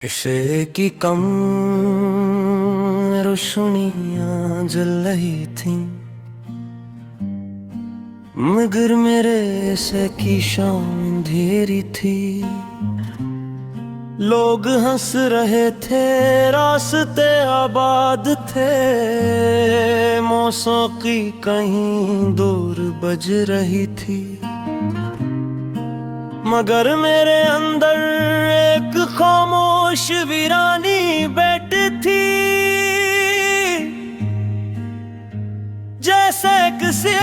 नशे की कम रोशनियां जल रही थी, मगर मेरे से की शाम अंधेरी थी। लोग हंस रहे थे, रास्ते आबाद थे, मौसीकी कहीं दूर बज रही थी। मगर मेरे अंदर एक खामोश वीरानी बैठी थी, जैसे किसी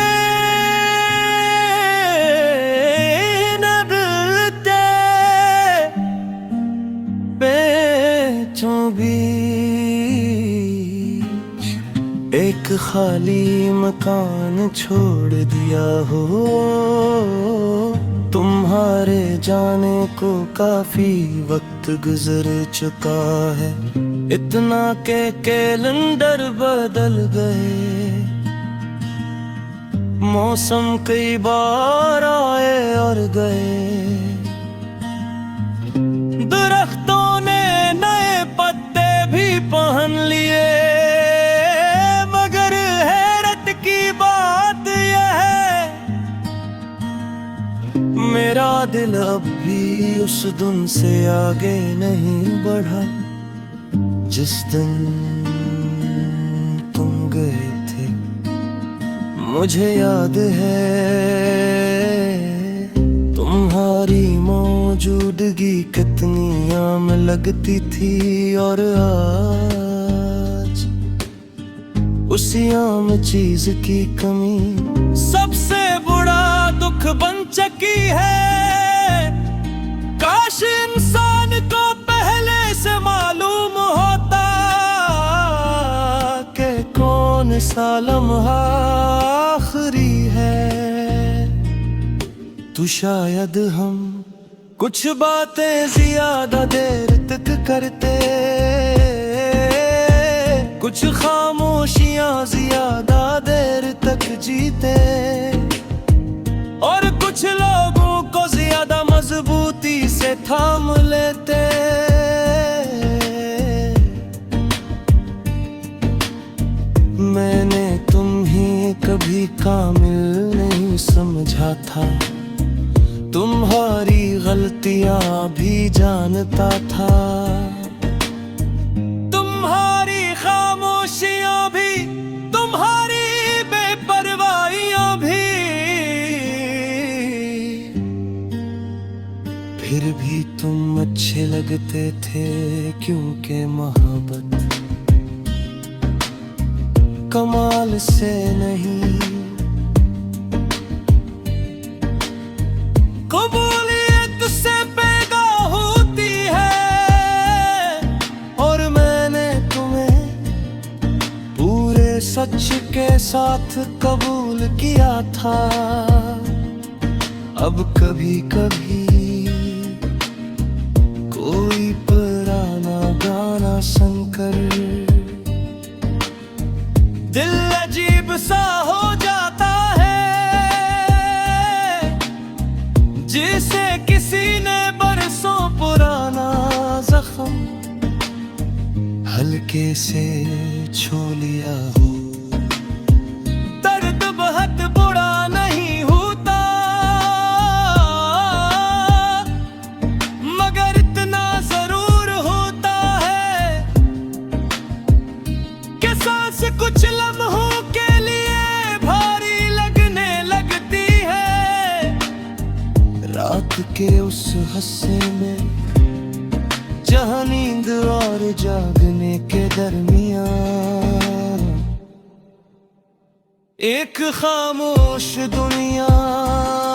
नगते पेचों बीच एक खाली मकान छोड़ दिया हो। तुम्हारे जाने को काफी वक्त गुजर चुका है, इतना के कैलेंडर बदल गए। मौसम कई बार आए और गए, दरख्तों ने नए पत्ते भी पहन लिए। मगर हैरत की बात यह है, मेरा दिल अब भी उस दिन से आगे नहीं बढ़ा जिस दिन तुम गए थे। मुझे याद है तुम्हारी मौजूदगी कितनी आम लगती थी, और आज उसी आम चीज की कमी सबसे बड़ा दुख बन चुकी है। काश इंसान को पहले से मालूम होता कि कौन सा लम्हा आखिरी है, तो शायद हम कुछ बातें ज्यादा देर तक करते, कुछ खामोशियां ज्यादा देर तक जीते, और कुछ लोगों को ज्यादा मजबूती से थाम लेते। मैंने तुम्हें कभी कामिल नहीं समझा था, तुम्हारी गलतियां भी जानता था, तुम्हारी खामोशियां भी, तुम्हारी बेपरवाहियां भी। फिर भी तुम अच्छे लगते थे, क्योंकि मोहब्बत कमाल से नहीं, कबूलियत से पैदा होती है। और मैंने तुम्हें पूरे सच के साथ कबूल किया था। अब कभी कभी कोई पुराना गाना सुनकर दिल अजीब सा हो जाता है, जिसे किसी ने बरसों पुराना जख्म हल्के से छू लिया हो। दर्द बहुत बुरा नहीं होता, मगर इतना जरूर होता है कि सांस कुछ लम्हों के लिए भारी लगने लगती है। रात के उस हस्से में जहां नींद और जागने के दरमियान एक खामोश दुनिया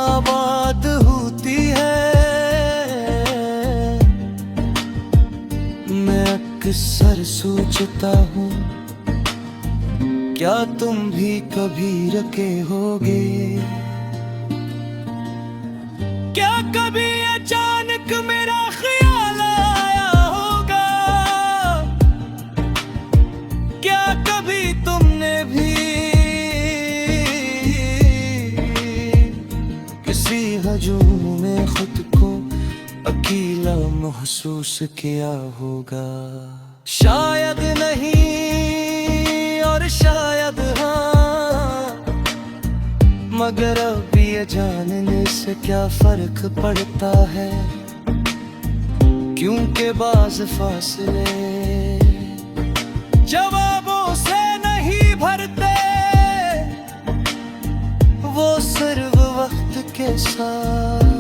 आबाद होती है। मैं अक्सर सोचता हूँ, क्या तुम भी कभी रके होगे? क्या कभी अचानक मेरा ख्याल आया होगा? क्या कभी तुमने भी किसी हजूम में खुद को अकेला महसूस किया होगा। शायद नहीं और शायद हाँ, मगर अब ये जानने से क्या फर्क पड़ता है, क्योंकि बाज़ फासले जवाबों से नहीं भरते, वो सिर्फ वक्त के साथ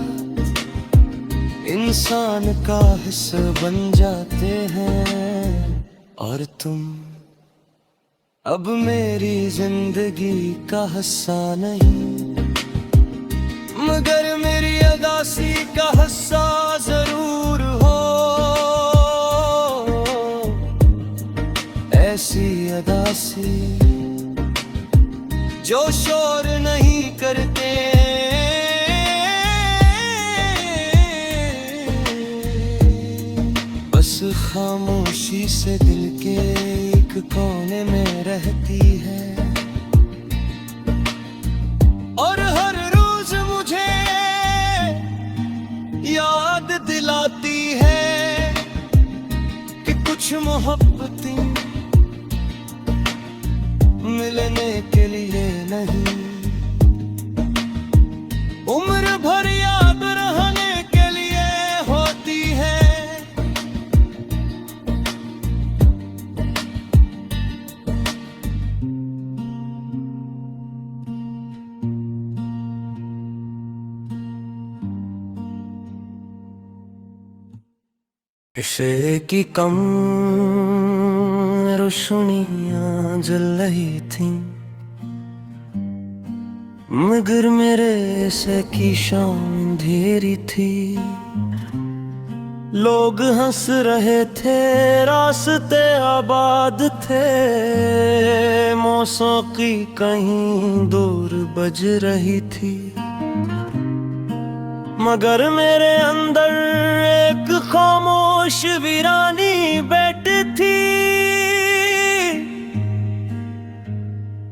इंसान का हिस्सा बन जाते हैं। और तुम अब मेरी जिंदगी का हिस्सा नहीं, मगर मेरी अदासी का हिस्सा जरूर हो। ऐसी अदासी जो शोर नहीं करते, बस खामोशी से दिल के एक कोने में रहती है, और हर रोज मुझे याद दिलाती है कि कुछ मोहब्बतें मिलने के लिए नहीं, उम्र भर याद रहने के लिए होती है। इसे की कम रोशनियां जल रही थी, मगर मेरे से की शाम अंधेरी थी। लोग हंस रहे थे, रास्ते आबाद थे, मौसीकी कहीं दूर बज रही थी, मगर मेरे अंदर एक खामोश वीरानी बैठी थी,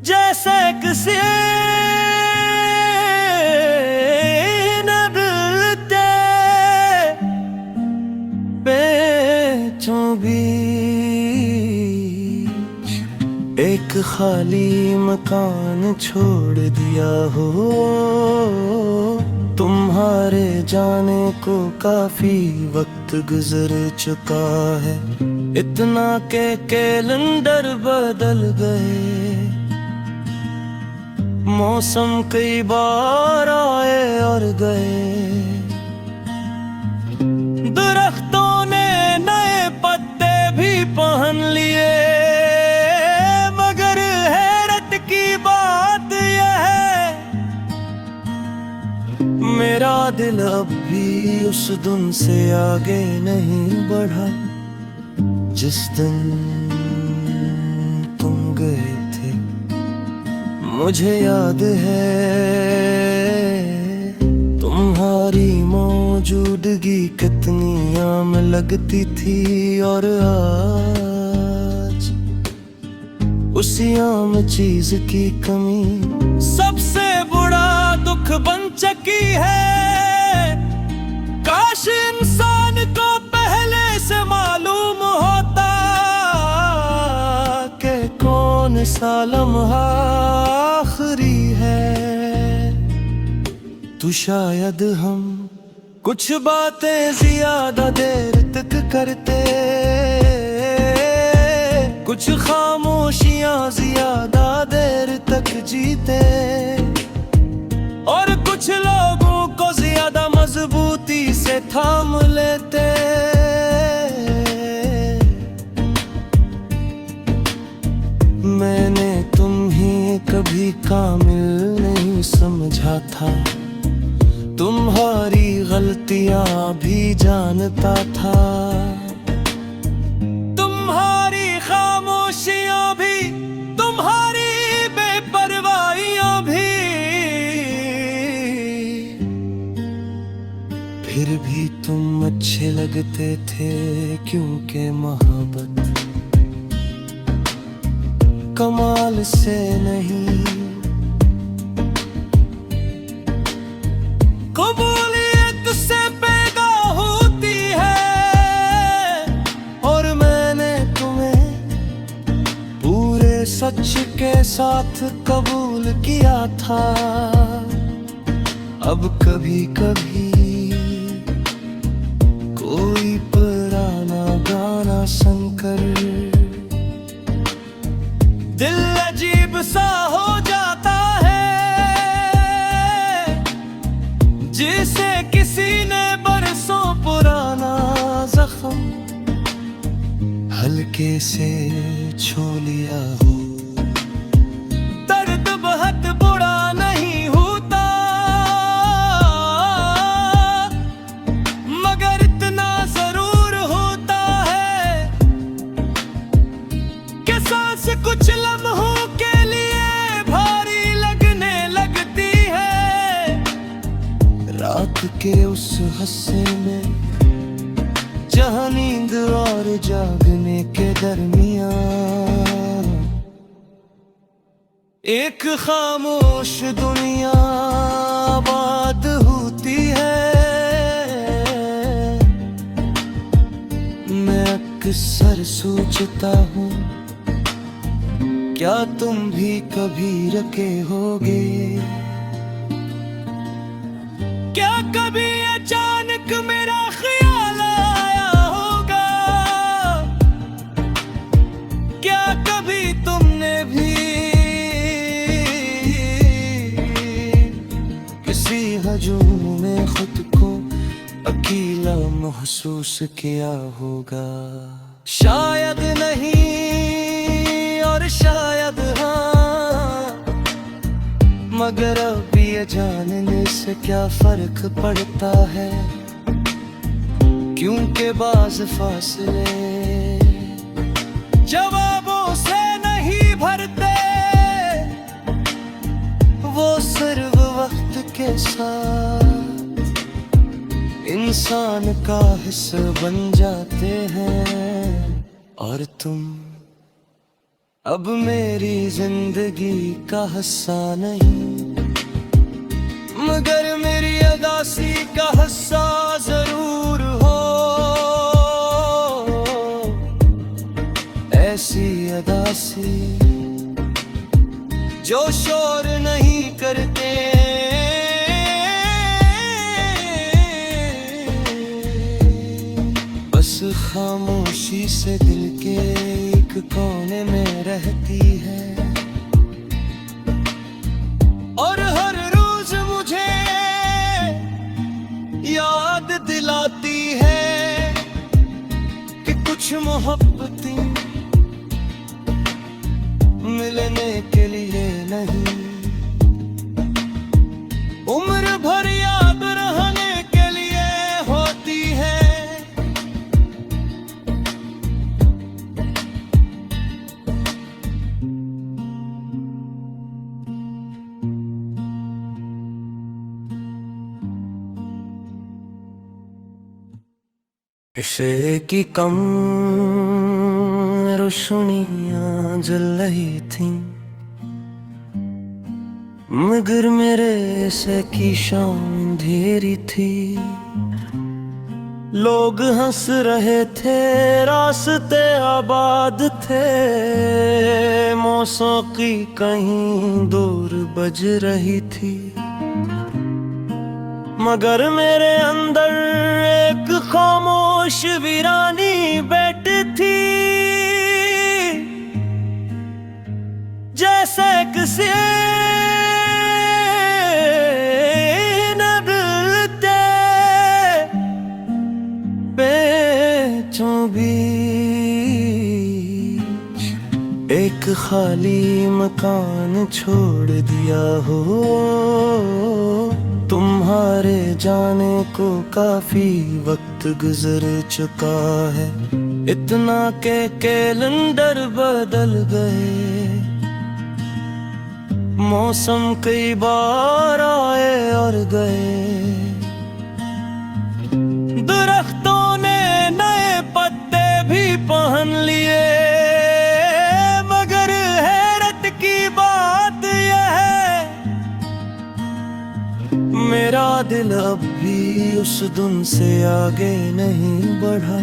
जैसे किसी नगते पेचों बीच एक खाली मकान छोड़ दिया हो। तुम्हारे जाने को काफी वक्त गुजर चुका है, इतना के कैलेंडर बदल गए, मौसम कई बार आए और गए, दरख्तों ने नए पत्ते भी पहन लिए, मगर हैरत की बात यह है, मेरा दिल अब भी उस दिन से आगे नहीं बढ़ा, जिस दिन तुम गए थे। मुझे याद है तुम्हारी मौजूदगी कितनी आम लगती थी, और आज उसी आम चीज की कमी सबसे बड़ा दुख बन चुकी है। काश इंसान को पहले से मालूम होता कि कौन सा लम्हा आखिरी है, तो शायद हम कुछ बातें ज्यादा देर तक करते, कुछ खामोशियां ज्यादा देर तक जीते, और कुछ लोगों को ज्यादा मजबूती से थाम लेते। मैंने तुम्हें कभी कामिल नहीं समझा था, तुम्हारी गलतियां भी जानता था, तुम्हारी खामोशियां भी, तुम्हारी बेपरवाहियां भी, फिर भी तुम अच्छे लगते थे, क्योंकि मोहब्बत कमाल से नहीं, कबूलियत से पैदा होती है। सच के साथ कबूल किया था। अब कभी कभी कोई पुराना गाना सुनकर दिल अजीब सा हो जाता है, जिसे किसी ने बरसों पुराना जख्म हल्के से छू लिया हो। दर्द बहुत बुरा नहीं होता, मगर इतना जरूर होता है कि सांस कुछ लम्हों के लिए भारी लगने लगती है। रात के उस हिस्से में जहाँ नींद और जागने के दरमियान एक खामोश दुनिया आबाद होती है। मैं अक्सर सोचता हूँ, क्या तुम भी कभी रखे होगे? क्या कभी अचानक मेरा ख्याल आया होगा? क्या कभी तुमने भी किसी हजूम में खुद को अकेला महसूस किया होगा? शायद नहीं और शायद हाँ, मगर अब ये जानने से क्या फर्क पड़ता है, क्योंकि बाज़ फासले जवाबों से नहीं भरते, वो सिर्फ वक्त के साथ इंसान का हिस्सा बन जाते हैं। और तुम अब मेरी जिंदगी का हिस्सा नहीं, मगर मेरी अदासी का हिस्सा जरूर हो। ऐसी अदासी जो शोर नहीं करते, बस खामोशी से दिल के एक कोने में रहती है। और हर रोज मुझे याद दिलाती है कि कुछ मोहब्बतें मिलने के लिए नहीं, उम्र भर याद रहने के लिए होती है। इश्क़ की कम रोशनियाँ जल रही थी, मगर मेरे से की शाम अंधेरी थी। लोग हंस रहे थे, रास्ते आबाद थे, मौसीकी कहीं दूर बज रही थी, मगर मेरे अंदर एक खामोश वीरानी बैठी थी। जैसे किसी ने दिलते पेचों बीच एक खाली मकान छोड़ दिया हो। तुम्हारे जाने को काफी वक्त गुजर चुका है, इतना के कैलेंडर बदल गए, मौसम कई बार आए और गए, दरख्तों ने नए पत्ते भी पहन लिए, मगर हैरत की बात यह है मेरा दिल अब भी उस दिन से आगे नहीं बढ़ा।